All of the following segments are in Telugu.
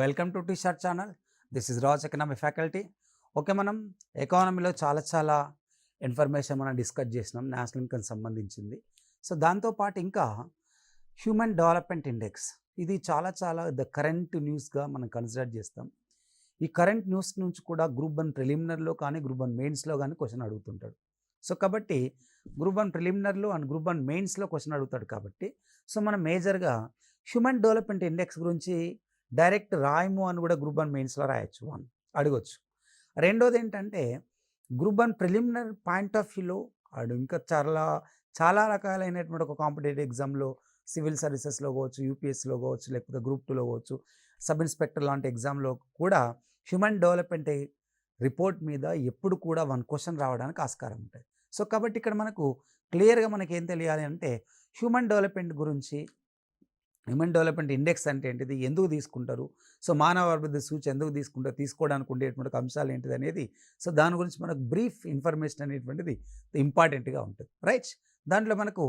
Welcome to T shirt channel. This is Raj economy faculty. Okay, మనం ఎకానమీలో చాలా ఇన్ఫర్మేషన్ మనం డిస్కస్ చేసినాం నేషనల్ ఇన్కమ్ సంబంధించింది. సో దాంతోపాటు ఇంకా హ్యూమన్ డెవలప్మెంట్ ఇండెక్స్, ఇది చాలా ద కరెంట్ న్యూస్గా మనం కన్సిడర్ చేస్తాం. ఈ కరెంట్ న్యూస్ నుంచి కూడా గ్రూప్ 1 ప్రిలిమినరీలో కానీ గ్రూప్ 1 మెయిన్స్లో కానీ క్వశ్చన్ అడుగుతుంటాడు. సో కాబట్టి గ్రూప్ 1 ప్రిలిమినరీలో అండ్ గ్రూప్ 1 మెయిన్స్లో క్వశ్చన్ అడుగుతాడు కాబట్టి సో మనం మేజర్గా హ్యూమన్ డెవలప్మెంట్ ఇండెక్స్ గురించి డైరెక్ట్ రాయము అని కూడా గ్రూప్ 1 మెయిన్స్లో రాయొచ్చు, అడగొచ్చు. రెండోది ఏంటంటే గ్రూప్ 1 ప్రిలిమినరీ పాయింట్ ఆఫ్ వ్యూలో ఇంకా చాలా రకాలైనటువంటి ఒక కాంపిటేటివ్ ఎగ్జామ్లో సివిల్ సర్వీసెస్లో కావచ్చు, యూపీఎస్లో కావచ్చు, లేకపోతే గ్రూప్ 2లో కావచ్చు, సబ్ ఇన్స్పెక్టర్ లాంటి ఎగ్జామ్లో కూడా హ్యూమన్ డెవలప్మెంట్ రిపోర్ట్ మీద ఎప్పుడు కూడా 1 క్వశ్చన్ రావడానికి ఆస్కారం ఉంటుంది. సో కాబట్టి ఇక్కడ మనకు క్లియర్గా మనకి ఏం తెలియాలి అంటే హ్యూమన్ డెవలప్మెంట్ గురించి, హ్యూమన్ డెవలప్మెంట్ ఇండెక్స్ అంటే ఏంటిది, ఎందుకు తీసుకుంటారు, సో మానవ అభివృద్ధి సూచి ఎందుకు తీసుకుంటారు, తీసుకోవడానికి ఉండేటువంటి అంశాలు ఏంటిది అనేది, సో దాని గురించి మనకు బ్రీఫ్ ఇన్ఫర్మేషన్ అనేటువంటిది ఇంపార్టెంట్గా ఉంటుంది, రైట్. దాంట్లో మనకు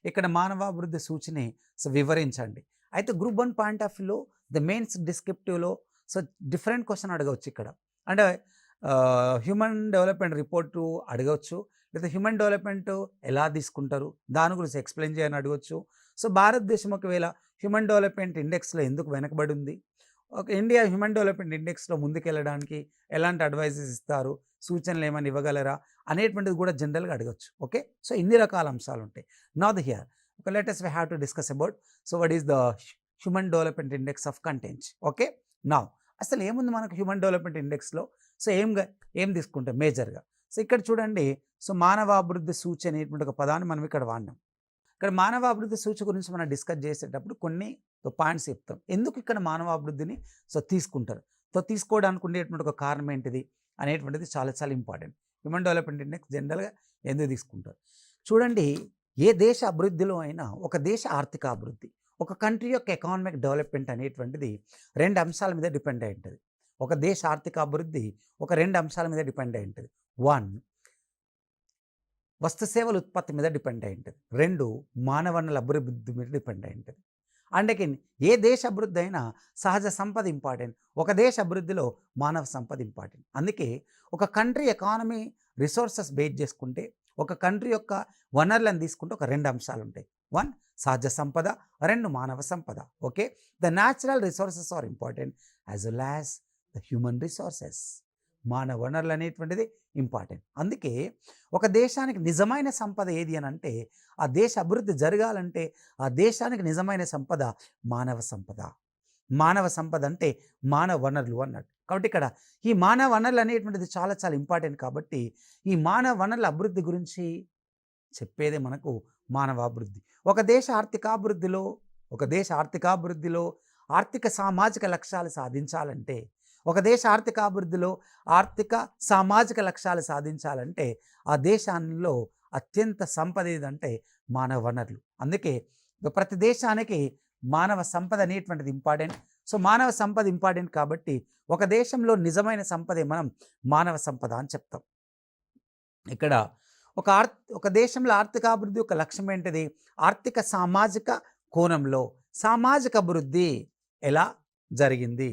ఇక్కడ మానవాభివృద్ధి సూచిని సో వివరించండి. అయితే గ్రూప్ 1 పాయింట్ ఆఫ్ వ్యూలో ద మెయిన్స్ డిస్క్రిప్టివ్లో సో డిఫరెంట్ క్వశ్చన్ అడగవచ్చు. ఇక్కడ అంటే హ్యూమన్ డెవలప్మెంట్ రిపోర్టు అడగవచ్చు, లేదా హ్యూమన్ డెవలప్మెంట్ ఎలా తీసుకుంటారు దాని గురించి ఎక్స్ప్లెయిన్ చేయని అడగవచ్చు. సో భారతదేశం ఒకవేళ హ్యూమన్ డెవలప్మెంట్ ఇండెక్స్లో ఎందుకు వెనకబడి ఉంది, ఇండియా హ్యూమన్ డెవలప్మెంట్ ఇండెక్స్లో ముందుకెళ్ళడానికి ఎలాంటి అడ్వైజెస్ ఇస్తారు, సూచనలు ఏమైనా ఇవ్వగలరా అనేటువంటిది కూడా జనరల్గా అడగచ్చు. ఓకే, సో ఇన్ని రకాల అంశాలు ఉంటాయి. Now the here okay, let us we have to discuss about so what is the human development index of contents. Okay, now అసలు ఏముంది మనకు హ్యూమన్ డెవలప్మెంట్ ఇండెక్స్లో, సో ఏం తీసుకుంటాం మేజర్గా. సో ఇక్కడ చూడండి, సో మానవాభివృద్ధి సూచి అనేటువంటి ఒక పదాన్ని మనం ఇక్కడ వాడినాం. ఇక్కడ మానవాభివృద్ధి సూచి గురించి మనం డిస్కస్ చేసేటప్పుడు కొన్ని పాయింట్స్ చెప్తాం. ఎందుకు ఇక్కడ మానవాభివృద్ధిని సో తీసుకుంటారు, సో తీసుకోవడానికి ఉండేటువంటి ఒక కారణం ఏంటిది అనేటువంటిది చాలా ఇంపార్టెంట్. హ్యూమన్ డెవలప్మెంట్ ఇండెక్స్ జనరల్గా ఎందుకు తీసుకుంటారు చూడండి. ఏ దేశ అభివృద్ధిలో అయినా ఒక దేశ ఆర్థిక అభివృద్ధి, ఒక కంట్రీ యొక్క ఎకానమిక్ డెవలప్మెంట్ అనేటువంటిది 2 అంశాల మీద డిపెండ్ అయి ఉంటుంది. ఒక దేశ ఆర్థిక అభివృద్ధి ఒక 2 అంశాల మీద డిపెండ్ అయి ఉంటుంది. 1 వస్తు సేవల ఉత్పత్తి మీద డిపెండ్ అయి ఉంటుంది. 2 మానవ వనరుల అభివృద్ధి మీద డిపెండ్ అయి ఉంటుంది. అందుకే ఏ దేశ అభివృద్ధి అయినా సహజ సంపద ఇంపార్టెంట్, ఒక దేశ అభివృద్ధిలో మానవ సంపద ఇంపార్టెంట్. అందుకే ఒక కంట్రీ ఎకానమీ రిసోర్సెస్ బేస్ చేసుకుంటే, ఒక కంట్రీ యొక్క వనరులను తీసుకుంటే ఒక 2 అంశాలు ఉంటాయి. 1 సహజ సంపద, 2 మానవ సంపద. Okay, the natural resources are important as well as the human resources. మానవ వనరులు అనేటువంటిది ఇంపార్టెంట్. అందుకే ఒక దేశానికి నిజమైన సంపద ఏది అని అంటే, ఆ దేశ అభివృద్ధి జరగాలంటే ఆ దేశానికి నిజమైన సంపద మానవ సంపద. మానవ సంపద అంటే మానవ వనరులు అన్నట్టు. కాబట్టి ఇక్కడ ఈ మానవ వనరులు అనేటువంటిది చాలా ఇంపార్టెంట్. కాబట్టి ఈ మానవ వనరుల అభివృద్ధి గురించి చెప్పేదే మనకు మానవాభివృద్ధి. ఒక దేశ ఆర్థికాభివృద్ధిలో ఆర్థిక సామాజిక లక్ష్యాలు సాధించాలంటే, ఒక దేశ ఆర్థికాభివృద్ధిలో ఆర్థిక సామాజిక లక్ష్యాలు సాధించాలంటే ఆ దేశాల్లో అత్యంత సంపద ఏదంటే మానవ వనరులు. అందుకే ప్రతి దేశానికి మానవ సంపద అనేటువంటిది ఇంపార్టెంట్. సో మానవ సంపద ఇంపార్టెంట్ కాబట్టి ఒక దేశంలో నిజమైన సంపదే మనం మానవ సంపద అని చెప్తాం. ఇక్కడ ఒక దేశంలో ఆర్థికాభివృద్ధి ఒక లక్ష్యం ఏంటిది, ఆర్థిక సామాజిక కోణంలో సామాజిక అభివృద్ధి ఎలా జరిగింది,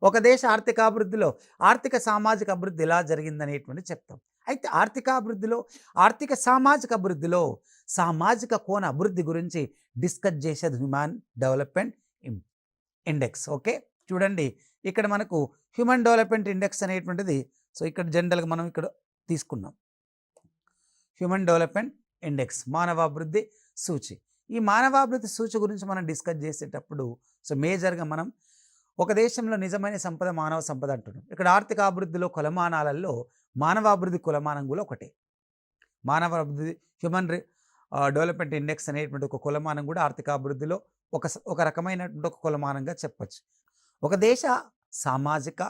ఒక దేశ ఆర్థికాభివృద్ధిలో ఆర్థిక సామాజిక అభివృద్ధి ఎలా జరిగింది అనేటువంటి చెప్తాం. అయితే ఆర్థిక సామాజిక అభివృద్ధిలో సామాజిక కోణ అభివృద్ధి గురించి డిస్కస్ చేసేది హ్యూమన్ డెవలప్మెంట్ ఇండెక్స్. ఓకే, చూడండి ఇక్కడ మనకు హ్యూమన్ డెవలప్మెంట్ ఇండెక్స్ అనేటువంటిది, సో ఇక్కడ జనరల్గా మనం ఇక్కడ తీసుకున్నాం హ్యూమన్ డెవలప్మెంట్ ఇండెక్స్, మానవాభివృద్ధి సూచి. ఈ మానవాభివృద్ధి సూచి గురించి మనం డిస్కస్ చేసేటప్పుడు సో మేజర్గా మనం ఒక దేశంలో నిజమైన సంపద మానవ సంపద అంటున్నాం. ఇక్కడ ఆర్థిక అభివృద్ధిలో కొలమానాలలో మానవాభివృద్ధి కొలమానం కూడా ఒకటే. మానవాభివృద్ధి హ్యూమన్ డెవలప్మెంట్ ఇండెక్స్ అనేటువంటి ఒక కొలమానం కూడా ఆర్థిక అభివృద్ధిలో ఒక రకమైనటువంటి ఒక కొలమానంగా చెప్పచ్చు. ఒక దేశ సామాజిక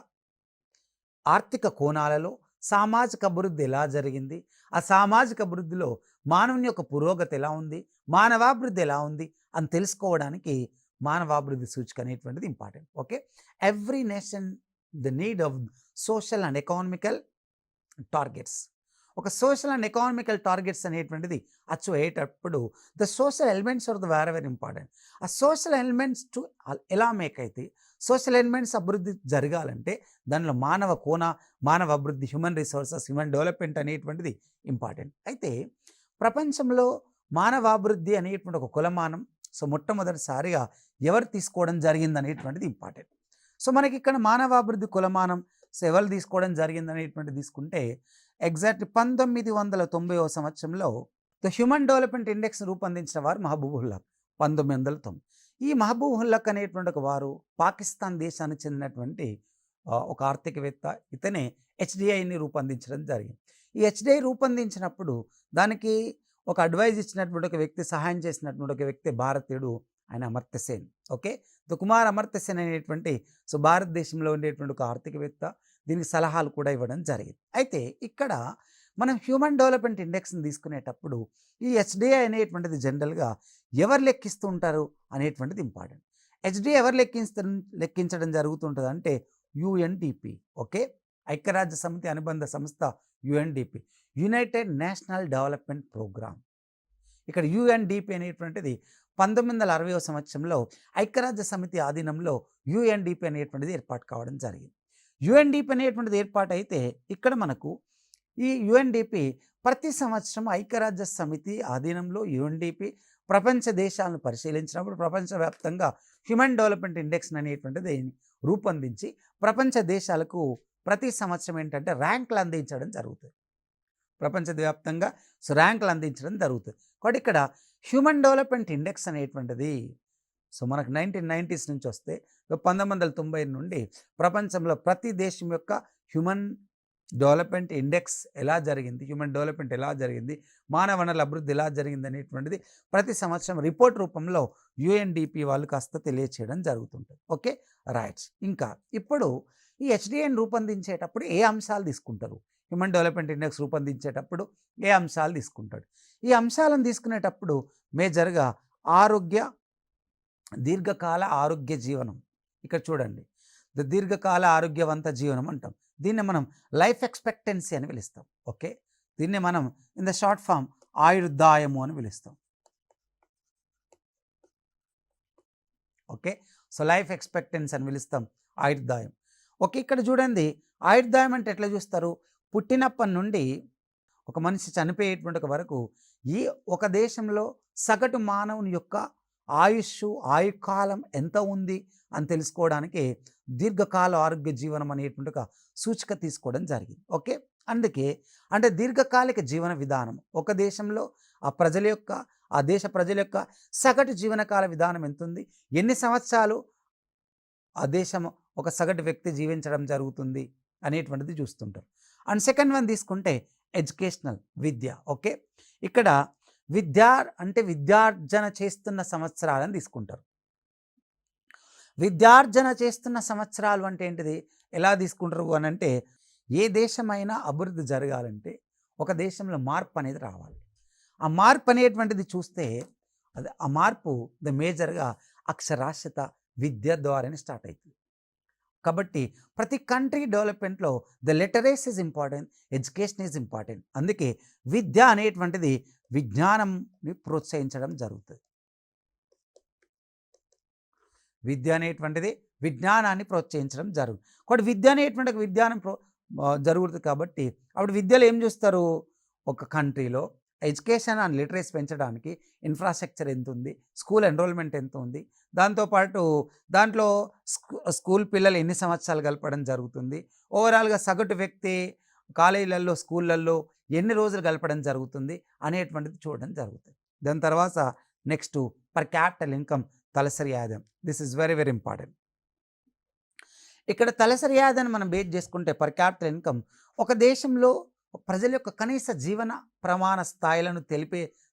ఆర్థిక కోణాలలో సామాజిక అభివృద్ధి ఎలా జరిగింది, ఆ సామాజిక అభివృద్ధిలో మానవుని యొక్క పురోగతి ఎలా ఉంది, మానవాభివృద్ధి ఎలా ఉంది అని తెలుసుకోవడానికి మానవాభివృద్ధి సూచిక అనేటువంటిది important. Okay, every nation the need of social and economical targets. ఒక సోషల్ అండ్ ఎకానమికల్ టార్గెట్స్ అనేటువంటిది అచీవ్ అయ్యేటప్పుడు the social elements are the very important. ఆ సోషల్ ఎలిమెంట్స్ టు ఎలా మేక్ అయితే, సోషల్ ఎలిమెంట్స్ అభివృద్ధి జరగాలంటే దానిలో మానవ అభివృద్ధి, హ్యూమన్ రిసోర్సెస్, హ్యూమన్ డెవలప్మెంట్ అనేటువంటిది ఇంపార్టెంట్. అయితే ప్రపంచంలో మానవాభివృద్ధి అనేటువంటి ఒక కులమానం మొట్టమొదటిసారిగా ఎవరు తీసుకోవడం జరిగింది అనేటువంటిది ఇంపార్టెంట్. మనకి ఇక్కడ మానవాభివృద్ధి కులమానం ఎవరు తీసుకోవడం జరిగింది అనేటువంటిది తీసుకుంటే ఎగ్జాక్ట్ 1990వ సంవత్సరంలో ద హ్యూమన్ డెవలప్మెంట్ ఇండెక్స్ రూపొందించిన వారు మహబూబ్ హుల్లాక్ 1990. ఈ మహబూబ్ హుల్లాక్ అనేటువంటి ఒక వారు పాకిస్తాన్ దేశానికి చెందినటువంటి ఒక ఆర్థికవేత్త. ఇతనే హెచ్డిఐని రూపొందించడం జరిగింది. ఈ హెచ్డిఐ రూపొందించినప్పుడు దానికి ఒక అడ్వైజ్ ఇచ్చినటువంటి ఒక వ్యక్తి, సహాయం చేసినటువంటి ఒక వ్యక్తి భారతీయుడు, ఆయన అమర్త్య సేన్. ఓకే, కుమార్ అమర్త్య సేన్ అనేటువంటి భారతదేశంలో ఉండేటువంటి ఒక ఆర్థికవేత్త. దీనికి సలహాలు కూడా ఇవ్వడం జరిగింది. అయితే ఇక్కడ మనం హ్యూమన్ డెవలప్మెంట్ ఇండెక్స్ని తీసుకునేటప్పుడు ఈ హెచ్డిఐ అనేటువంటిది జనరల్గా ఎవరు లెక్కిస్తూ ఉంటారు అనేటువంటిది ఇంపార్టెంట్. హెచ్డిఐ ఎవరు లెక్కించడం జరుగుతుంటుంది అంటే యుఎన్డిపి. ఓకే, ఐక్యరాజ్య సమితి అనుబంధ సంస్థ UNDP, united national development programme. ఇక్కడ యుఎన్డిపి అనేటువంటిది 1960వ సంవత్సరంలో ఐక్యరాజ్య సమితి ఆధీనంలో యుఎన్డిపి అనేటువంటిది ఏర్పాటు కావడం జరిగింది. యుఎన్డిపి అనేటువంటిది ఏర్పాటు అయితే ఇక్కడ మనకు ఈ యుఎన్డిపి ప్రతి సంవత్సరం ఐక్యరాజ్య సమితి ఆధీనంలో యుఎన్డిపి ప్రపంచ దేశాలను పరిశీలించినప్పుడు ప్రపంచవ్యాప్తంగా హ్యూమన్ డెవలప్మెంట్ ఇండెక్స్ అనేటువంటిది రూపొందించి ప్రపంచ దేశాలకు ప్రతి సంవత్సరం ఏంటంటే ర్యాంకులు అందించడం జరుగుతుంది. ప్రపంచవ్యాప్తంగా ర్యాంకులు అందించడం జరుగుతుంది. కాబట్టి ఇక్కడ హ్యూమన్ డెవలప్మెంట్ ఇండెక్స్ అనేటువంటిది మనకు 1990s నుంచి వస్తే 1990 నుండి ప్రపంచంలో ప్రతి దేశం యొక్క హ్యూమన్ డెవలప్మెంట్ ఇండెక్స్ ఎలా జరిగింది, హ్యూమన్ డెవలప్మెంట్ ఎలా జరిగింది, మానవ వనరుల అభివృద్ధి ఎలా జరిగింది అనేటువంటిది ప్రతి సంవత్సరం రిపోర్ట్ రూపంలో యుఎన్డిపి వాళ్ళు కాస్త తెలియచేయడం జరుగుతుంటుంది. Okay, rights. ఇంకా ఇప్పుడు ఈ హెచ్డిఐని రూపొందించేటప్పుడు ఏ అంశాలు తీసుకుంటారు, హ్యూమన్ డెవలప్మెంట్ ఇండెక్స్ రూపొందించేటప్పుడు ఏ అంశాలు తీసుకుంటాడు? ఈ అంశాలను తీసుకునేటప్పుడు మేజర్గా దీర్ఘకాల ఆరోగ్య జీవనం. ఇక్కడ చూడండి, దీర్ఘకాల ఆరోగ్యవంత జీవనం అంటాం. దీన్ని మనం లైఫ్ ఎక్స్పెక్టెన్సీ అని పిలుస్తాం. ఓకే, దీన్ని మనం ఇన్ ద షార్ట్ ఫామ్ ఆయుర్దాయము అని పిలుస్తాం. ఓకే, లైఫ్ ఎక్స్పెక్టెన్సీ అని పిలుస్తాం, ఆయుర్దాయం. ఓకే, ఇక్కడ చూడండి, ఆయుర్దాయం అంటే ఎట్లా చూస్తారు? పుట్టినప్పటి నుండి ఒక మనిషి చనిపోయేటువంటి వరకు ఈ ఒక దేశంలో సగటు మానవుని యొక్క ఆయుకాలం ఎంత ఉంది అని తెలుసుకోవడానికి దీర్ఘకాల ఆరోగ్య జీవనం అనేటువంటి ఒక సూచిక తీసుకోవడం జరిగింది. ఓకే, అందుకే అంటే దీర్ఘకాలిక జీవన విధానం ఒక దేశంలో ఆ దేశ ప్రజల యొక్క సగటు జీవనకాల విధానం ఎంత ఉంది, ఎన్ని సంవత్సరాలు ఆ దేశం ఒక సగటు వ్యక్తి జీవించడం జరుగుతుంది అనేటువంటిది చూస్తుంటారు. అండ్ సెకండ్ వన్ తీసుకుంటే ఎడ్యుకేషనల్, విద్య. ఓకే, ఇక్కడ విద్యార్జన చేస్తున్న సంవత్సరాలను తీసుకుంటారు. విద్యార్జన చేస్తున్న సంవత్సరాలు అంటే ఏంటిది, ఎలా తీసుకుంటారు అని అంటే ఏ దేశమైనా అభివృద్ధి జరగాలంటే ఒక దేశంలో మార్పు అనేది రావాలి. ఆ మార్పు అనేటువంటిది చూస్తే ఆ మార్పు మేజర్గా అక్షరాస్యత విద్య ద్వారానే స్టార్ట్ అవుతుంది. కాబట్టి ప్రతి కంట్రీ డెవలప్మెంట్లో the literacy is important, education is important. అందుకే విద్య అనేటువంటిది విజ్ఞానంని ప్రోత్సహించడం జరుగుతుంది. విద్య అనేటువంటిది విజ్ఞానాన్ని ప్రోత్సహించడం జరుగుతుంది. కాబట్టి విద్య అనేటువంటి విజ్ఞానం జరుగుతుంది. కాబట్టి అప్పుడు విద్యలో ఏం చూస్తారు, ఒక కంట్రీలో ఎడ్యుకేషన్ అండ్ లిటరసీ పెంచడానికి ఇన్ఫ్రాస్ట్రక్చర్ ఎంత ఉంది, స్కూల్ ఎన్రోల్మెంట్ ఎంత ఉంది, దాంతోపాటు దాంట్లో స్కూల్ పిల్లలు ఎన్ని సంవత్సరాలు గడపడం జరుగుతుంది, ఓవరాల్గా సగటు వ్యక్తి కాలేజీలలో స్కూళ్ళల్లో ఎన్ని రోజులు గడపడం జరుగుతుంది అనేటువంటిది చూడడం జరుగుతుంది. దాని తర్వాత నెక్స్ట్ పర్ క్యాపిటల్ ఇన్కమ్, తలసరి ఆదాయం. This is very very important. ఇక్కడ తలసరి ఆదాయాన్ని మనం బేస్ చేసుకుంటే పర్ క్యాపిటల్ ఇన్కమ్ ఒక దేశంలో ప్రజల యొక్క కనీస జీవన ప్రమాణ స్థాయిలను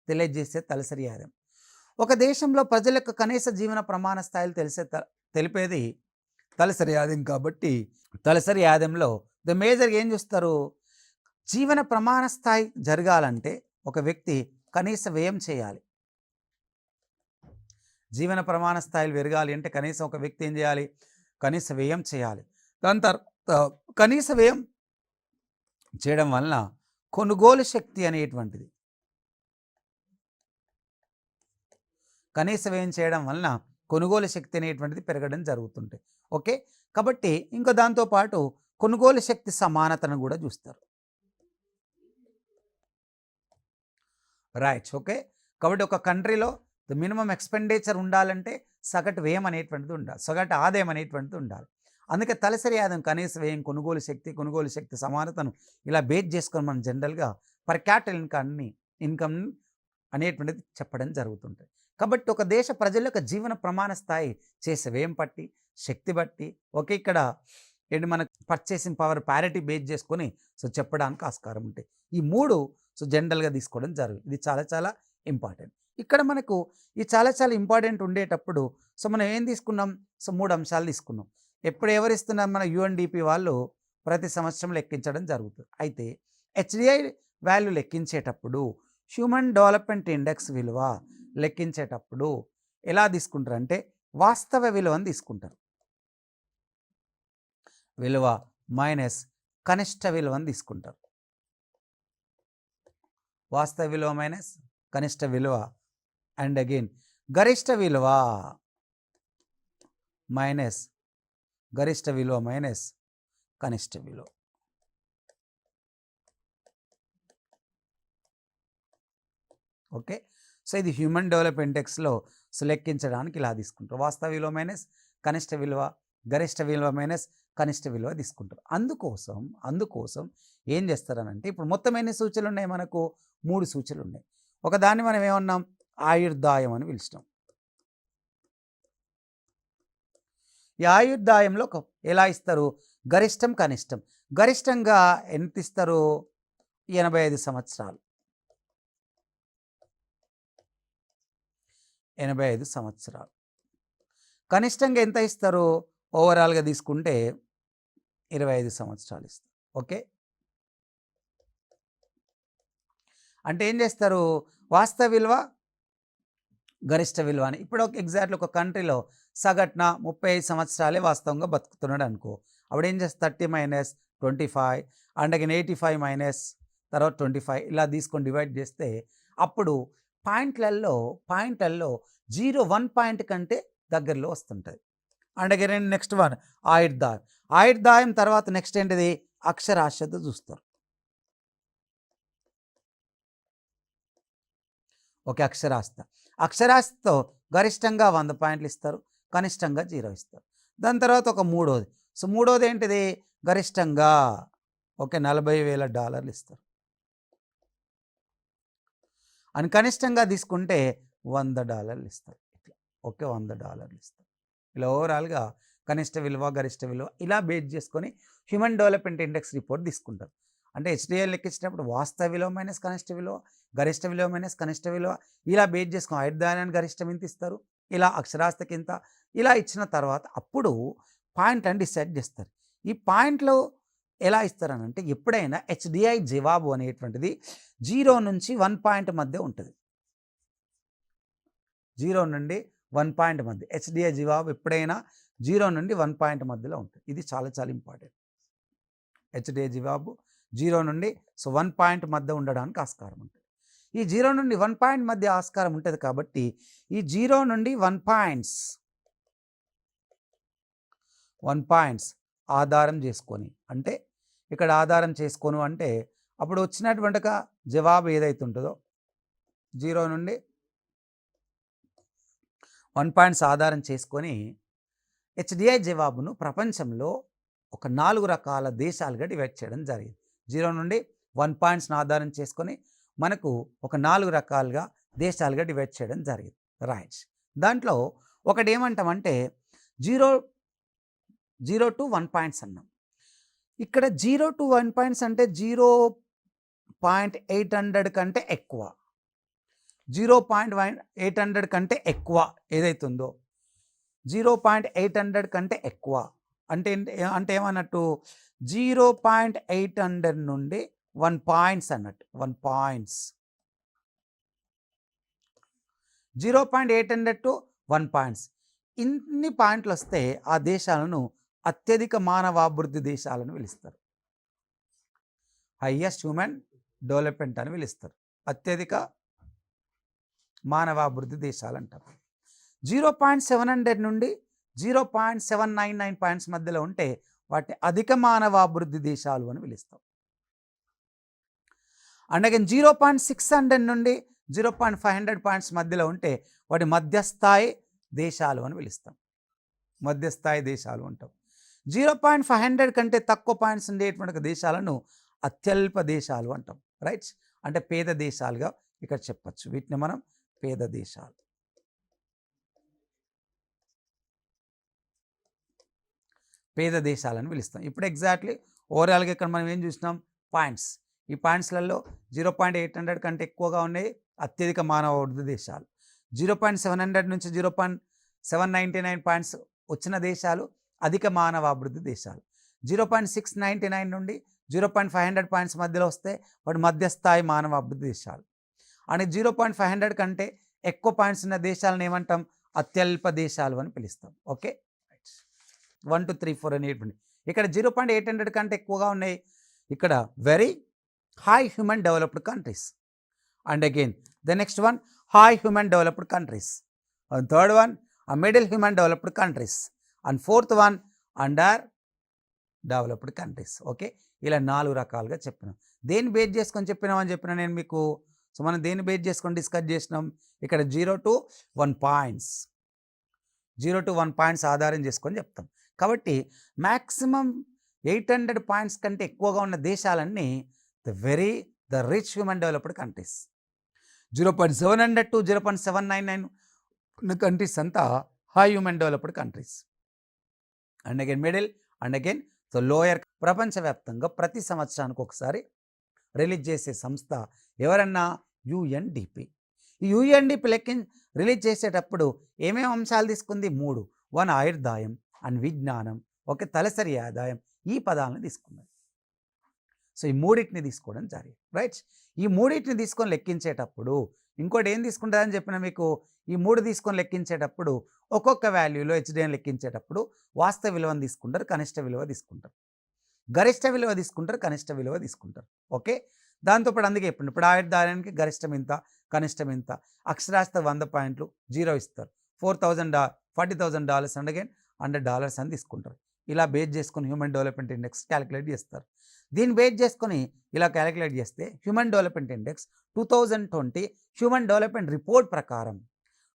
తెలియజేసే తలసరి ఆదాయం. ఒక దేశంలో ప్రజల యొక్క కనీస జీవన ప్రమాణ స్థాయిలు తెలిపేది తలసరి ఆదాయం. కాబట్టి తలసరి ఆదాయంలో మేజర్గా ఏం చూస్తారు, జీవన ప్రమాణ స్థాయి జరగాలంటే ఒక వ్యక్తి కనీస వ్యయం చేయాలి. జీవన ప్రమాణ స్థాయిలు పెరగాలి అంటే కనీసం ఒక వ్యక్తి ఏం చేయాలి, కనీస వ్యయం చేయాలి. దాని తర్వాత కనీస వ్యయం చేయడం వలన కొనుగోలు శక్తి అనేటువంటిది, కనీస వ్యయం చేయడం వలన కొనుగోలు శక్తి అనేటువంటిది పెరగడం జరుగుతుంటాయి. ఓకే. కాబట్టి ఇంకా దాంతోపాటు కొనుగోలు శక్తి సమానతను కూడా చూస్తారు. రైట్. ఓకే. కాబట్టి ఒక కంట్రీలో మినిమం ఎక్స్‌పెండిచర్ ఉండాలంటే సగటు వ్యయం అనేటువంటిది ఉండాలి. సగటు ఆదాయం అనేటువంటిది ఉండాలి. అందుకే తలసరి ఆదాయం, కనీస వ్యయం, కొనుగోలు శక్తి సమానతను ఇలా బేస్ చేసుకొని మనం జనరల్‌గా పర్ క్యాపిటల్ ఇన్‌కమ్ అనేటువంటిది చెప్పడం జరుగుతుంటుంది. కాబట్టి ఒక దేశ ప్రజల యొక్క జీవన ప్రమాణ స్థాయి చేసే వ్యయం బట్టి, శక్తి బట్టి ఓకే ఇక్కడ ఏంటి మనకు పర్చేసింగ్ పవర్ పారిటీ బేస్ చేసుకొని చెప్పడానికి ఆస్కారం ఉంటాయి. ఈ 3 జనరల్‌గా తీసుకోవడం జరుగుతుంది. ఇది చాలా చాలా ఇంపార్టెంట్. ఇక్కడ మనకు ఈ చాలా చాలా ఇంపార్టెంట్ ఉండేటప్పుడు మనం ఏం తీసుకున్నాం? 3 అంశాలు తీసుకున్నాం. ఎప్పుడు ఎవరిస్తున్నారు? మన యూఎన్‌డిపి వాళ్ళు ప్రతి సంవత్సరం లెక్కించడం జరుగుతుంది. అయితే హెచ్‌డిఐ వాల్యూ లెక్కించేటప్పుడు హ్యూమన్ డెవలప్‌మెంట్ ఇండెక్స్ విలువ లెక్కించేటప్పుడు ఎలా తీసుకుంటారంటే వాస్తవ విలువను తీసుకుంటారు. విలువ మైనస్ కనిష్ట విలువను తీసుకుంటారు. వాస్తవ విలువ మైనస్ కనిష్ట విలువ అండ్ అగైన్ గరిష్ట విలువ మైనస్ గరిష్ట విలువ మైనస్ కనిష్ట విలువ. ఓకే. ఇది హ్యూమన్ డెవలప్మెంట్ ఇండెక్స్లో లెక్కించడానికి ఇలా తీసుకుంటారు. వాస్తవ విలువ మైనస్ కనిష్ట విలువ, గరిష్ట విలువ మైనస్ కనిష్ట విలువ తీసుకుంటారు. అందుకోసం ఏం చేస్తారనంటే ఇప్పుడు మొత్తం ఎన్ని సూచనలు ఉన్నాయి? మనకు 3 సూచనలు ఉన్నాయి. ఒకదాన్ని మనం ఏమన్నాం? ఆయుర్దాయం అని పిలిచినాం. ఈ ఆయుర్దాయంలో ఎలా ఇస్తారు? గరిష్టం, కనిష్టం. గరిష్టంగా ఎంత ఇస్తారు? 85 సంవత్సరాలు. 85 సంవత్సరాలు. కనిష్టంగా ఎంత ఇస్తారు? ఓవరాల్గా తీసుకుంటే 25 సంవత్సరాలు ఇస్తారు. ఓకే. అంటే ఏం చేస్తారు? వాస్తవ విలువ, గరిష్ట విలువ అని. ఇప్పుడు ఎగ్జాక్ట్లీ ఒక కంట్రీలో సగటున 35 సంవత్సరాలే వాస్తవంగా బతుకుతున్నాడు అనుకో. అప్పుడు ఏం చేస్తారు? 30 - 25 అండ్ అగైన్ 85 మైనస్ తర్వాత 25 ఇలా తీసుకొని డివైడ్ చేస్తే అప్పుడు పాయింట్లలో 1 పాయింట్ కంటే దగ్గరలో వస్తుంటుంది. అండ్ అగైన్ నెక్స్ట్ వన్ ఆయుర్దాయం. ఆయుర్దాయం తర్వాత నెక్స్ట్ ఏంటిది? అక్షరాస్యత చూస్తారు. ఓకే. అక్షరాస్యతతో గరిష్టంగా 100 పాయింట్లు ఇస్తారు, కనిష్టంగా 0 ఇస్తారు. దాని తర్వాత ఒక మూడోది. మూడోది ఏంటిది? గరిష్టంగా ఓకే $40,000 ఇస్తారు. అని కనిష్టంగా తీసుకుంటే $100 ఇస్తారు. ఇట్లా ఓకే $100 ఇస్తారు. ఇలా ఓవరాల్గా కనిష్ట విలువ, గరిష్ట విలువ ఇలా బేస్ చేసుకొని హ్యూమన్ డెవలప్మెంట్ ఇండెక్స్ రిపోర్ట్ తీసుకుంటారు. అంటే హెచ్‌డిఐ లెక్కించినప్పుడు వాస్తవ విలువ మైనస్ కనిష్ట విలువ, గరిష్ట విలువ మైనస్ కనిష్ట విలువ ఇలా బేస్ చేసుకొని ఆయుర్దాయానికి గరిష్టం ఇంత ఇస్తారు, ఇలా అక్షరాస్యతకి ఇంత ఇలా ఇచ్చిన తర్వాత అప్పుడు పాయింట్ అని డిసైడ్ చేస్తారు. ఈ పాయింట్లు ఎలా ఇస్తారనంటే ఎప్పుడైనా హెచ్‌డిఐ జవాబు అనేటువంటిది 0 నుంచి 1 పాయింట్ మధ్య ఉంటుంది. 0 నుండి 1 పాయింట్ మధ్య హెచ్‌డిఐ జవాబు ఎప్పుడైనా 0 నుండి 1 పాయింట్ మధ్యలో ఉంటుంది. ఇది చాలా చాలా ఇంపార్టెంట్. హెచ్‌డిఐ జవాబు 0 నుండి 1 పాయింట్ మధ్య ఉండడానికి ఆస్కారం ఉంటుంది. ఈ 0 నుండి 1 పాయింట్ మధ్య ఆస్కారం ఉంటుంది కాబట్టి ఈ 0 నుండి 1 పాయింట్స్ ఆధారం చేసుకొని అంటే ఇక్కడ ఆధారం చేసుకోను అంటే అప్పుడు వచ్చినటువంటి జవాబు ఏదైతే ఉంటుందో 0 నుండి 1 పాయింట్స్ ఆధారం చేసుకొని హెచ్‌డిఐ జవాబును ప్రపంచంలో ఒక 4 రకాల దేశాలుగా డివైడ్ చేయడం జరిగింది. 0 నుండి 1 పాయింట్స్ని ఆధారం చేసుకొని మనకు ఒక 4 రకాలుగా దేశాలుగా డివైడ్ చేయడం జరిగింది. రైట్. దాంట్లో ఒకటి ఏమంటామంటే 0 to 1 పాయింట్స్ అన్నాం. ఇక్కడ 0 to 1 పాయింట్స్ అంటే 0.800 కంటే ఎక్కువ, 0.800 కంటే ఎక్కువ ఏదైతే ఉందో 0.800 కంటే ఎక్కువ అంటే ఏమన్నట్టు 0.800 నుండి 1 పాయింట్స్ అన్నట్టు. 1 పాయింట్స్ 0.800 to 1 పాయింట్స్ ఇన్ని పాయింట్లు వస్తే ఆ దేశాలను అత్యధిక మానవాభివృద్ధి దేశాలను పిలుస్తారు. హైయెస్ట్ హ్యూమన్ డెవలప్మెంట్ అని పిలుస్తారు. అత్యధిక మానవాభివృద్ధి దేశాలు అంటారు. 0.700 నుండి 0.799 పాయింట్స్ మధ్యలో ఉంటే వాటిని అధిక మానవాభివృద్ధి దేశాలు అని పిలుస్తాం. అండ్ అగైన్ 0.600 నుండి 0.500 పాయింట్స్ మధ్యలో ఉంటే వాటి మధ్యస్థాయి దేశాలు అని పిలుస్తాం. మధ్యస్థాయి దేశాలు అంటాం. 0.500 కంటే తక్కువ పాయింట్స్ ఉండేటువంటి దేశాలను అత్యల్ప దేశాలు అంటాం. రైట్, అంటే పేద దేశాలుగా ఇక్కడ చెప్పచ్చు. వీటిని మనం పేద దేశాలు, పేద దేశాలని పిలుస్తాం. ఇప్పుడు ఎగ్జాక్ట్లీ ఓవరాల్గా ఇక్కడ మనం ఏం చూసినాం, పాయింట్స్. ఈ పాయింట్స్లలో 0.800 కంటే ఎక్కువగా ఉన్నాయి అత్యధిక మానవ అభివృద్ధి దేశాలు. 0.700 నుంచి 0.799 పాయింట్స్ వచ్చిన దేశాలు అధిక మానవ అభివృద్ధి దేశాలు. 0.699 నుండి 0.500 పాయింట్స్ మధ్యలో వస్తే వాటి మధ్యస్థాయి మానవ అభివృద్ధి దేశాలు. అని 0.500 కంటే ఎక్కువ పాయింట్స్ ఉన్న దేశాలను ఏమంటాం, అత్యల్ప దేశాలు అని పిలుస్తాం. ఓకే, 1 2 3 4 అనేటువంటి ఇక్కడ 0.800 కంటే ఎక్కువగా ఉన్నాయి. ఇక్కడ very high human developed countries. And again the next one high human developed countries. And third one middle human developed countries. And fourth one under developed countries. Okay, ఇలా 4 రకాలుగా చెప్పినాం. దేన్ని బేస్ చేసుకొని చెప్పినామని చెప్పిన నేను మీకు. సో మనం దేన్ని బేస్ చేసుకొని డిస్కస్ చేసినాం, ఇక్కడ 0 to 1 పాయింట్స్, 0 to 1 పాయింట్స్ ఆధారం చేసుకొని చెప్తాం. కాబట్టి మ్యాక్సిమం 800 పాయింట్స్ కంటే ఎక్కువగా ఉన్న దేశాలన్నీ the rich human developed countries. 0.700 to 0.799 countries అంతా high human developed countries. And again middle, and again so lower. ప్రపంచవ్యాప్తంగా ప్రతి సంవత్సరానికి ఒకసారి రిలీజ్ చేసే సంస్థ ఎవరన్నా యుఎన్డిపి. ఈ యుఎన్డిపి రిలీజ్ చేసేటప్పుడు ఏమేమి అంశాలు తీసుకుంది, 3. 1 ఆయుర్దాయం, అండ్ విజ్ఞానం, ఓకే, తలసరి ఆదాయం, ఈ పదాలను తీసుకున్నది. సో ఈ మూడింటిని తీసుకోవడం జరిగింది. రైట్, ఈ మూడింటిని తీసుకొని లెక్కించేటప్పుడు ఇంకోటి ఏం తీసుకుంటుందని చెప్పిన మీకు, ఈ 3 తీసుకొని లెక్కించేటప్పుడు ఒక్కొక్క వాల్యూలో హెచ్డిఎన్ లెక్కించేటప్పుడు వాస్తవ విలువను తీసుకుంటారు, కనిష్ట విలువ తీసుకుంటారు, గరిష్ట విలువ తీసుకుంటారు, కనిష్ట విలువ తీసుకుంటారు. ఓకే, దాంతోపాటు అందుకే ఇప్పుడు ఆయుర్దాయానికి గరిష్టం ఇంత, కనిష్టం ఇంత, అక్షరాస్యత 100 పాయింట్లు 0 ఇస్తారు, $40,000 అండ్ అగైన్ $100 అని తీసుకుంటారు. ఇలా బేస్ చేసుకొని హ్యూమన్ డెవలప్మెంట్ ఇండెక్స్ క్యాలిక్యులేట్ చేస్తారు. దీన్ని బేస్ చేసుకొని ఇలా క్యాలిక్యులేట్ చేస్తే human development index 2020 human development report ప్రకారం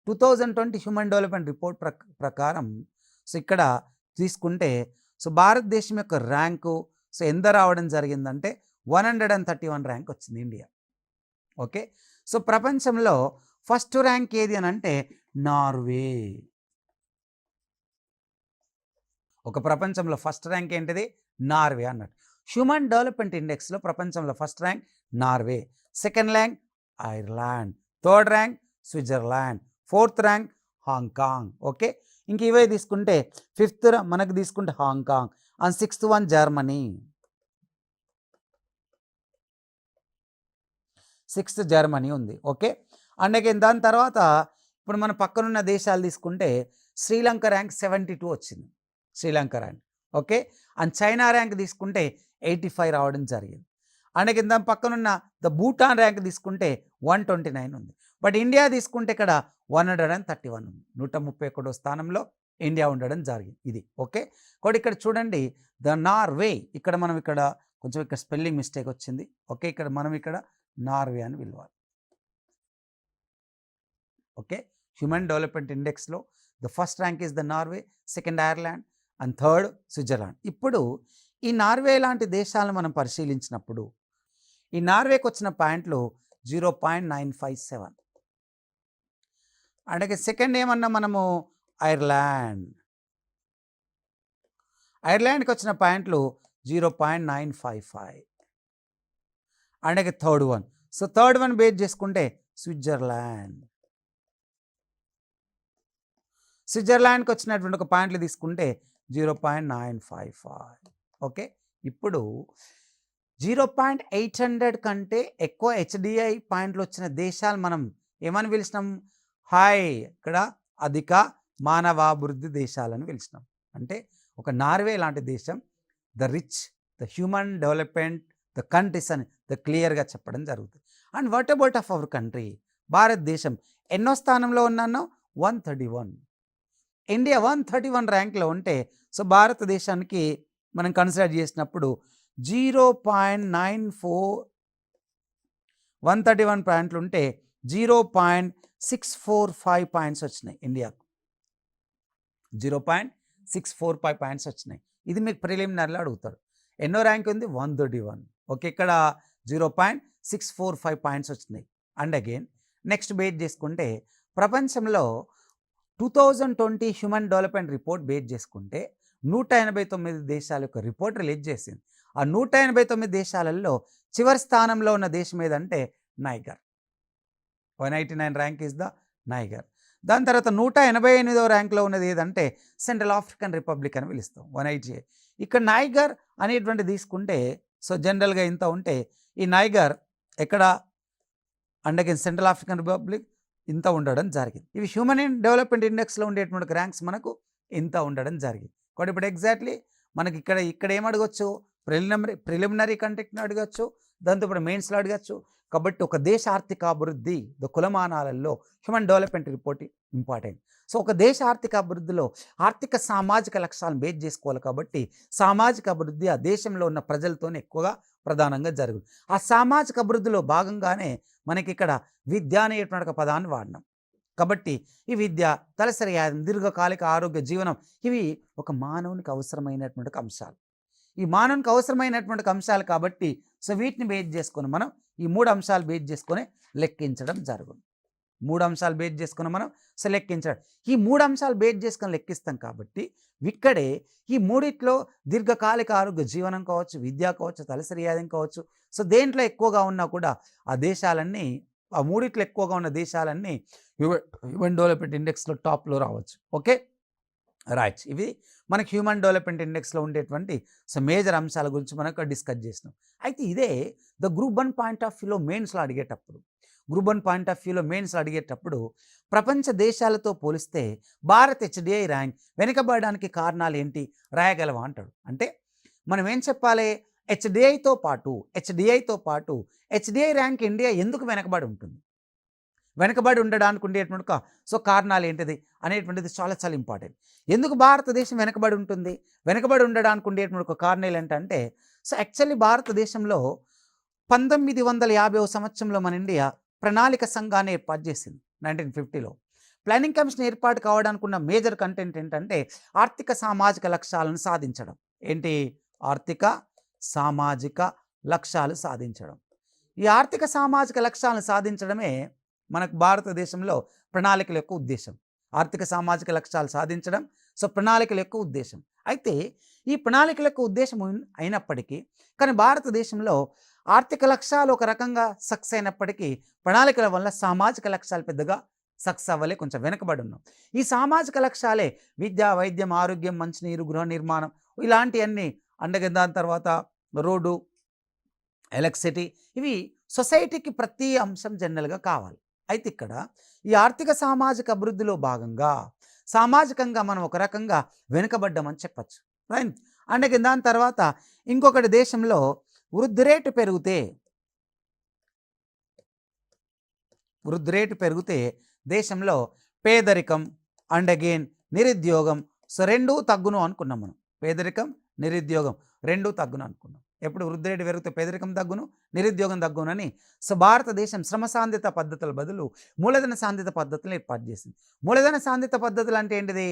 2020 హ్యూమన్ డెవలప్మెంట్ రిపోర్ట్ ప్రకారం సో ఇక్కడ తీసుకుంటే సో భారతదేశం యొక్క ర్యాంకు సో ఎంత రావడం జరిగిందంటే 131 ర్యాంక్ వచ్చింది ఇండియా. ఓకే, సో ప్రపంచంలో ఫస్ట్ ర్యాంక్ ఏది అని అంటే నార్వే. ఒక ప్రపంచంలో ఫస్ట్ ర్యాంక్ ఏంటిది, నార్వే అన్నట్టు. హ్యూమన్ డెవలప్మెంట్ ఇండెక్స్లో ప్రపంచంలో first rank Norway, second rank Ireland, third rank Switzerland, fourth rank Hong Kong. Okay, ఇంక ఇవే తీసుకుంటే ఫిఫ్త్ మనకు తీసుకుంటే Hong Kong, and sixth one Germany, sixth Germany ఉంది. ఓకే, అండ్ అగైన్ దాని తర్వాత ఇప్పుడు మన పక్కనున్న దేశాలు తీసుకుంటే శ్రీలంక ర్యాంక్ 72 వచ్చింది, Sri Lanka rank. Okay, and China rank తీసుకుంటే 85 రావడం జరిగింది. అండ్ అగైన్ దాని పక్కనున్న ద భూటాన్ ర్యాంక్ తీసుకుంటే 129 ఉంది. బట్ ఇండియా తీసుకుంటే ఇక్కడ 131 ఉంది, 131వ స్థానంలో ఇండియా ఉండడం జరిగింది. ఇది ఓకే. కాబట్టి ఇక్కడ చూడండి ద నార్వే, ఇక్కడ మనం ఇక్కడ కొంచెం ఇక్కడ స్పెల్లింగ్ మిస్టేక్ వచ్చింది. ఓకే, ఇక్కడ మనం ఇక్కడ నార్వే అని పిలవాలి. ఓకే, హ్యూమన్ డెవలప్మెంట్ ఇండెక్స్లో the first rank is the Norway, second Ireland, and third Switzerland. ఇప్పుడు ఈ నార్వే లాంటి దేశాలను మనం పరిశీలించినప్పుడు ఈ నార్వేకి వచ్చిన పాయింట్లు 0.957. అంటే సెకండ్ ఏమన్నా మనము ఐర్లాండ్, ఐర్లాండ్కి వచ్చిన పాయింట్లు 0.955. అంటే third one. So third one base చేసుకుంటే స్విట్జర్లాండ్, స్విట్జర్లాండ్కి వచ్చినటువంటి ఒక పాయింట్లు తీసుకుంటే 0.955. ఓకే, ఇప్పుడు 0.800 కంటే ఎక్కువ హెచ్డిఐ పాయింట్లు వచ్చిన దేశాలు మనం ఏమని పిలిచినాం, ఇక్కడ అధిక మానవాభివృద్ధి దేశాలని పిలిచినాం. అంటే ఒక నార్వే లాంటి దేశం the rich, the human development, the countries అని క్లియర్గా చెప్పడం జరుగుతుంది. And what about of our country, భారతదేశం ఎన్నో స్థానంలో ఉన్నానో 131. ఇండియా 131 ర్యాంక్లో ఉంటే సో భారతదేశానికి మనం కన్సిడర్ చేసినప్పుడు 131 పాయింట్లు ఉంటే 0.645 పాయింట్స్ వచ్చినాయి ఇండియాకు. 0.645 పాయింట్స్ వచ్చినాయి. ఇది మీకు ప్రిలిమినరీలో అడుగుతారు. ఎన్నో ర్యాంక్ ఉంది? 131. ఓకే, ఇక్కడ 0.645 పాయింట్స్ వచ్చినాయి. అండ్ అగైన్ నెక్స్ట్ బేస్ చేసుకుంటే ప్రపంచంలో 2020 హ్యూమన్ డెవలప్మెంట్ రిపోర్ట్ బేస్ చేసుకుంటే 189 దేశాల యొక్క రిపోర్ట్ రిలీజ్ చేసింది. ఆ 189 దేశాలలో చివరి స్థానంలో ఉన్న దేశం ఏదంటే niger. 189 rank is the niger. దాని తర్వాత 188వ ర్యాంక్లో ఉన్నది ఏదంటే సెంట్రల్ ఆఫ్రికన్ రిపబ్లిక్ అని పిలుస్తాం, 188. ఇక్కడ నైగర్ అనేటువంటి తీసుకుంటే సో జనరల్గా ఇంత ఉంటే ఈ నైగర్ ఎక్కడ అండ్ సెంట్రల్ ఆఫ్రికన్ రిపబ్లిక్ ఇంత ఉండడం జరిగింది. ఇవి హ్యూమన్ డెవలప్మెంట్ ఇండెక్స్లో ఉండేటువంటి ర్యాంక్స్ మనకు ఇంత ఉండడం జరిగింది. కాబట్టి ఇప్పుడు ఎగ్జాక్ట్లీ మనకి ఇక్కడ ఏం అడగచ్చు? ప్రిలిమినరీ కంటెక్ట్ని అడగచ్చు, దాంతో ఇప్పుడు మెయిన్స్లో అడగచ్చు. కాబట్టి ఒక దేశ ఆర్థిక అభివృద్ధి కులమానాలలో human development report important. So ఒక దేశ ఆర్థిక అభివృద్ధిలో ఆర్థిక సామాజిక లక్ష్యాలను బేస్ చేసుకోవాలి. కాబట్టి సామాజిక అభివృద్ధి ఆ దేశంలో ఉన్న ప్రజలతోనే ఎక్కువగా ప్రధానంగా జరుగుతుంది. ఆ సామాజిక అభివృద్ధిలో భాగంగానే మనకి ఇక్కడ విద్య అనేటువంటి ఒక పదాన్ని వాడినాం. కాబట్టి ఈ విద్య, తలసరి ఆదాయం, దీర్ఘకాలిక ఆరోగ్య జీవనం ఇవి ఒక మానవునికి అవసరమైనటువంటి అంశాలు. ఈ మానవునికి అవసరమైనటువంటి అంశాలు కాబట్టి సో వీటిని బేస్ చేసుకొని మనం ఈ 3 అంశాలు బేస్ చేసుకొని లెక్కించడం జరుగుతుంది. 3 అంశాలు బేస్ చేసుకుని మనం సో లెక్కించడం. ఈ 3 అంశాలు బేస్ చేసుకొని లెక్కిస్తాం కాబట్టి ఇక్కడే ఈ మూడిట్లో దీర్ఘకాలిక ఆరోగ్య జీవనం కావచ్చు, విద్య కావచ్చు, తలసరి ఆదాయం కావచ్చు, సో దేంట్లో ఎక్కువగా ఉన్నా కూడా ఆ దేశాలన్నీ, ఆ మూడిట్లో ఎక్కువగా ఉన్న దేశాలన్నీ హ్యూమన్ డెవలప్మెంట్ ఇండెక్స్లో టాప్లో రావచ్చు. ఓకే రైట్, ఇవి మనకి హ్యూమన్ డెవలప్మెంట్ ఇండెక్స్లో ఉండేటువంటి సో మేజర్ అంశాల గురించి మనకు డిస్కస్ చేసినాం. అయితే ఇదే ద గ్రూప్ 1 పాయింట్ ఆఫ్ వ్యూలో మెయిన్స్లో అడిగేటప్పుడు, గ్రూప్ 1 పాయింట్ ఆఫ్ వ్యూలో మెయిన్స్లో అడిగేటప్పుడు ప్రపంచ దేశాలతో పోలిస్తే భారత్ హెచ్డిఐ ర్యాంక్ వెనుకబడడానికి కారణాలు ఏంటి రాయగలవా అంటాడు. అంటే మనం ఏం చెప్పాలి? హెచ్డిఐతో పాటు హెచ్డిఐ ర్యాంక్ ఇండియా ఎందుకు వెనకబడి ఉంటుంది, వెనకబడి ఉండడానికి ఉండేటువంటి సో కారణాలు ఏంటిది అనేటువంటిది చాలా చాలా ఇంపార్టెంట్. ఎందుకు భారతదేశం వెనకబడి ఉంటుంది, వెనకబడి ఉండడానికి ఉండేటువంటి ఒక కారణాలు ఏంటంటే సో యాక్చువల్లీ భారతదేశంలో 1950వ సంవత్సరంలో మన ఇండియా ప్రణాళిక సంఘాన్ని ఏర్పాటు చేసింది. 1950లో ప్లానింగ్ కమిషన్ ఏర్పాటు కావడానికి ఉన్న మేజర్ కంటెంట్ ఏంటంటే ఆర్థిక సామాజిక లక్ష్యాలను సాధించడం. ఏంటి? ఆర్థిక సామాజిక లక్ష్యాలు సాధించడం. ఈ ఆర్థిక సామాజిక లక్ష్యాలను సాధించడమే మనకు భారతదేశంలో ప్రణాళికల యొక్క ఉద్దేశం. ఆర్థిక సామాజిక లక్ష్యాలు సాధించడం సో ప్రణాళికల యొక్క ఉద్దేశం. అయితే ఈ ప్రణాళికల యొక్క ఉద్దేశం అయినప్పటికీ కానీ భారతదేశంలో ఆర్థిక లక్ష్యాలు ఒక రకంగా సక్సెస్ అయినప్పటికీ ప్రణాళికల వల్ల సామాజిక లక్ష్యాలు పెద్దగా సక్సెస్ అవ్వలే, కొంచెం వెనుకబడి ఉన్నాం. ఈ సామాజిక లక్ష్యాలే విద్య, వైద్యం, ఆరోగ్యం, మంచినీరు, గృహ నిర్మాణం ఇలాంటివన్నీ అండగా, దాని తర్వాత రోడ్డు, ఎలక్ట్రిసిటీ, ఇవి సొసైటీకి ప్రతి అంశం జనరల్గా కావాలి. అయితే ఇక్కడ ఈ ఆర్థిక సామాజిక అభివృద్ధిలో భాగంగా సామాజికంగా మనం ఒక రకంగా వెనుకబడ్డామని చెప్పచ్చు. రైట్. అండ్ దాని తర్వాత ఇంకొకటి, దేశంలో వృద్ధి రేటు పెరిగితే దేశంలో పేదరికం అండ్ అగైన్ నిరుద్యోగం సో రెండూ తగ్గును అనుకున్నాం మనం. పేదరికం, నిరుద్యోగం రెండూ తగ్గును అనుకున్నాం. ఎప్పుడు వృద్ధి రేటు పెరిగితే పేదరికం తగ్గును, నిరుద్యోగం తగ్గునని సో భారతదేశం శ్రమ సాంద్రిత పద్ధతుల బదులు మూలధన సాంద్రిత పద్ధతులను ఏర్పాటు చేసింది. మూలధన సాంద్రిత పద్ధతులు అంటే ఏంటిది?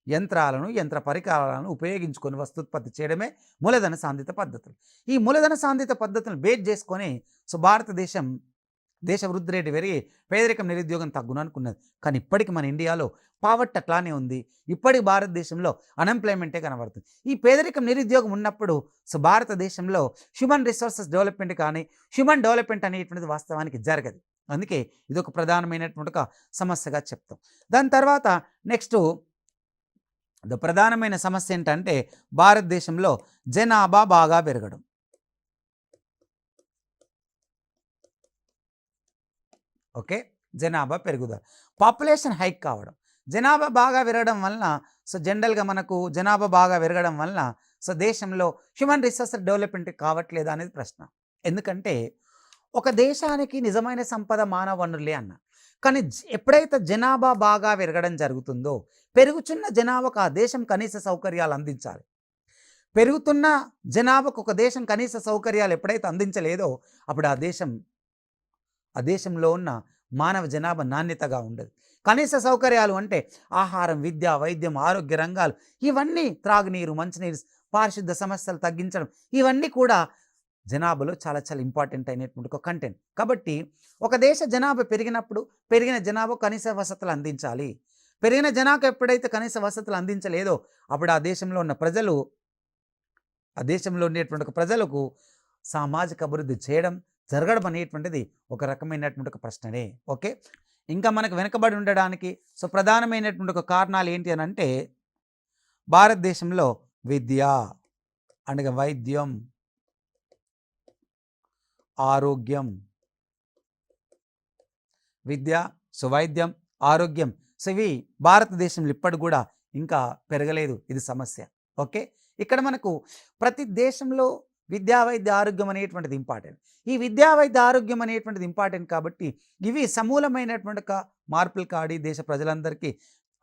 యంత్రాలను, యంత్ర పరికరాలను ఉపయోగించుకొని వస్తుత్పత్తి చేయడమే మూలధన సాంద్రిత పద్ధతులు. ఈ మూలధన సాంద్రిత పద్ధతులను బేస్ చేసుకొని సో భారతదేశం దేశ వృద్ధి రేటు పెరిగి పేదరికం, నిరుద్యోగం తగ్గును అనుకున్నది. కానీ ఇప్పటికి మన ఇండియాలో పావర్టీ అట్లానే ఉంది. ఇప్పటికి భారతదేశంలో అన్ఎంప్లాయ్మెంటే కనబడుతుంది. ఈ పేదరికం, నిరుద్యోగం ఉన్నప్పుడు సో భారతదేశంలో హ్యూమన్ రిసోర్సెస్ డెవలప్మెంట్ కానీ హ్యూమన్ డెవలప్మెంట్ అనేటువంటిది వాస్తవానికి జరగదు. అందుకే ఇది ఒక ప్రధానమైనటువంటి ఒక సమస్యగా చెప్తాం. దాని తర్వాత నెక్స్ట్ ప్రధానమైన సమస్య ఏంటంటే భారతదేశంలో జనాభా బాగా పెరగడం. ఓకే, జనాభా పెరుగుదల, పాపులేషన్ హైక్ కావడం. జనాభా బాగా పెరగడం వలన సో జనరల్గా మనకు జనాభా బాగా పెరగడం వలన సో దేశంలో హ్యూమన్ రిసోర్సెస్ డెవలప్మెంట్ కావట్లేదా అనేది ప్రశ్న. ఎందుకంటే ఒక దేశానికి నిజమైన సంపద మానవ వనరులే అన్న, కానీ ఎప్పుడైతే జనాభా బాగా పెరగడం జరుగుతుందో, పెరుగుచున్న జనాభాకు ఆ దేశం కనీస సౌకర్యాలు అందించాలి. పెరుగుతున్న జనాభాకు ఒక దేశం కనీస సౌకర్యాలు ఎప్పుడైతే అందించలేదో అప్పుడు ఆ దేశంలో ఉన్న మానవ జనాభా నాణ్యతగా ఉండదు. కనీస సౌకర్యాలు అంటే ఆహారం, విద్య, వైద్యం, ఆరోగ్య రంగాలు, ఇవన్నీ, త్రాగునీరు, మంచినీరు, పారిశుద్ధ సమస్యలు తగ్గించడం, ఇవన్నీ కూడా జనాభాలో చాలా చాలా ఇంపార్టెంట్ అయినటువంటి ఒక కంటెంట్. కాబట్టి ఒక దేశ జనాభా పెరిగినప్పుడు పెరిగిన జనాభా కనీస వసతులు అందించాలి. పెరిగిన జనాభా ఎప్పుడైతే కనీస వసతులు అందించలేదో అప్పుడు ఆ దేశంలో ఉండేటువంటి ఒక ప్రజలకు సామాజిక అభివృద్ధి జరగడం అనేటువంటిది ఒక రకమైనటువంటి ఒక ప్రశ్ననే. ఓకే, ఇంకా మనకు వెనుకబడి ఉండడానికి ప్రధానమైనటువంటి ఒక కారణాలు ఏంటి అని అంటే, భారతదేశంలో విద్య అనగా వైద్యం, ఆరోగ్యం, వైద్యం, ఆరోగ్యం, ఇవి భారతదేశంలో ఇప్పటికి కూడా ఇంకా పెరగలేదు. ఇది సమస్య. ఓకే, ఇక్కడ మనకు ప్రతి దేశంలో విద్యా, వైద్య, ఆరోగ్యం అనేటువంటిది ఇంపార్టెంట్. ఈ విద్యా, వైద్య, ఆరోగ్యం అనేటువంటిది ఇంపార్టెంట్ కాబట్టి ఇవి సమూలమైనటువంటి ఒక మార్పులు కాడి దేశ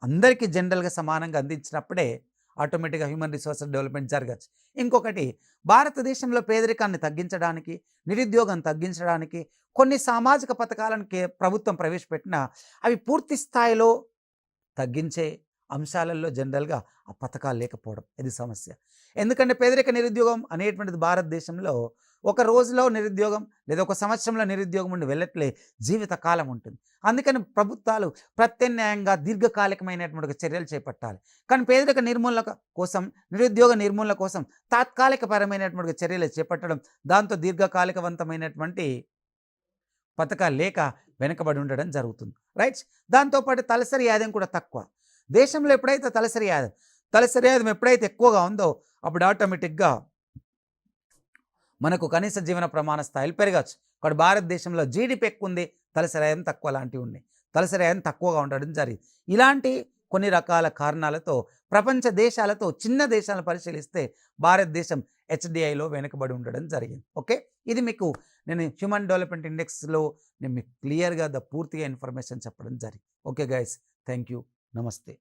అందరికీ జనరల్గా సమానంగా అందించినప్పుడే ఆటోమేటిక్గా హ్యూమన్ రిసోర్సెస్ డెవలప్మెంట్ జరగచ్చు. ఇంకొకటి, భారతదేశంలో పేదరికాన్ని తగ్గించడానికి, నిరుద్యోగం తగ్గించడానికి కొన్ని సామాజిక పథకాలను ప్రభుత్వం ప్రవేశపెట్టినా అవి పూర్తి స్థాయిలో తగ్గించే అంశాలలో జనరల్గా ఆ పథకాలు లేకపోవడం, ఇది సమస్య. ఎందుకంటే పేదరిక, నిరుద్యోగం అనేటువంటిది భారతదేశంలో ఒక రోజులో నిరుద్యోగం లేదా ఒక సంవత్సరంలో నిరుద్యోగం ఉండి వెళ్ళట్లే, జీవితకాలం ఉంటుంది. అందుకని ప్రభుత్వాలు ప్రత్యామ్నాయంగా దీర్ఘకాలికమైనటువంటి చర్యలు చేపట్టాలి. కానీ పేదరిక నిర్మూలన కోసం, నిరుద్యోగ నిర్మూలన కోసం తాత్కాలికపరమైనటువంటి చర్యలు చేపట్టడం, దాంతో దీర్ఘకాలికవంతమైనటువంటి పథకాలు లేక వెనుకబడి ఉండడం జరుగుతుంది. రైట్. దాంతోపాటు తలసరి ఆదాయం కూడా తక్కువ. దేశంలో ఎప్పుడైతే తలసరి ఆదాయం ఎప్పుడైతే ఎక్కువగా ఉందో అప్పుడు ఆటోమేటిక్గా మనకు కనీస జీవన ప్రమాణ స్థాయిలు పెరగచ్చు. కాబట్టి భారతదేశంలో జీడిపి ఎక్కువ ఉంది, తలసరి ఆదాయం తక్కువ లాంటివి ఉన్నాయి. తలసరి ఆదాయం తక్కువగా ఉండడం జరిగింది. ఇలాంటి కొన్ని రకాల కారణాలతో ప్రపంచ దేశాలతో చిన్న దేశాలను పరిశీలిస్తే భారతదేశం HDIలో వెనుకబడి ఉండడం జరిగింది. ఓకే, ఇది మీకు నేను హ్యూమన్ డెవలప్మెంట్ ఇండెక్స్లో నేను మీకు క్లియర్గా పూర్తిగా ఇన్ఫర్మేషన్ చెప్పడం జరిగింది. ఓకే గైస్, థ్యాంక్ యూ, నమస్తే.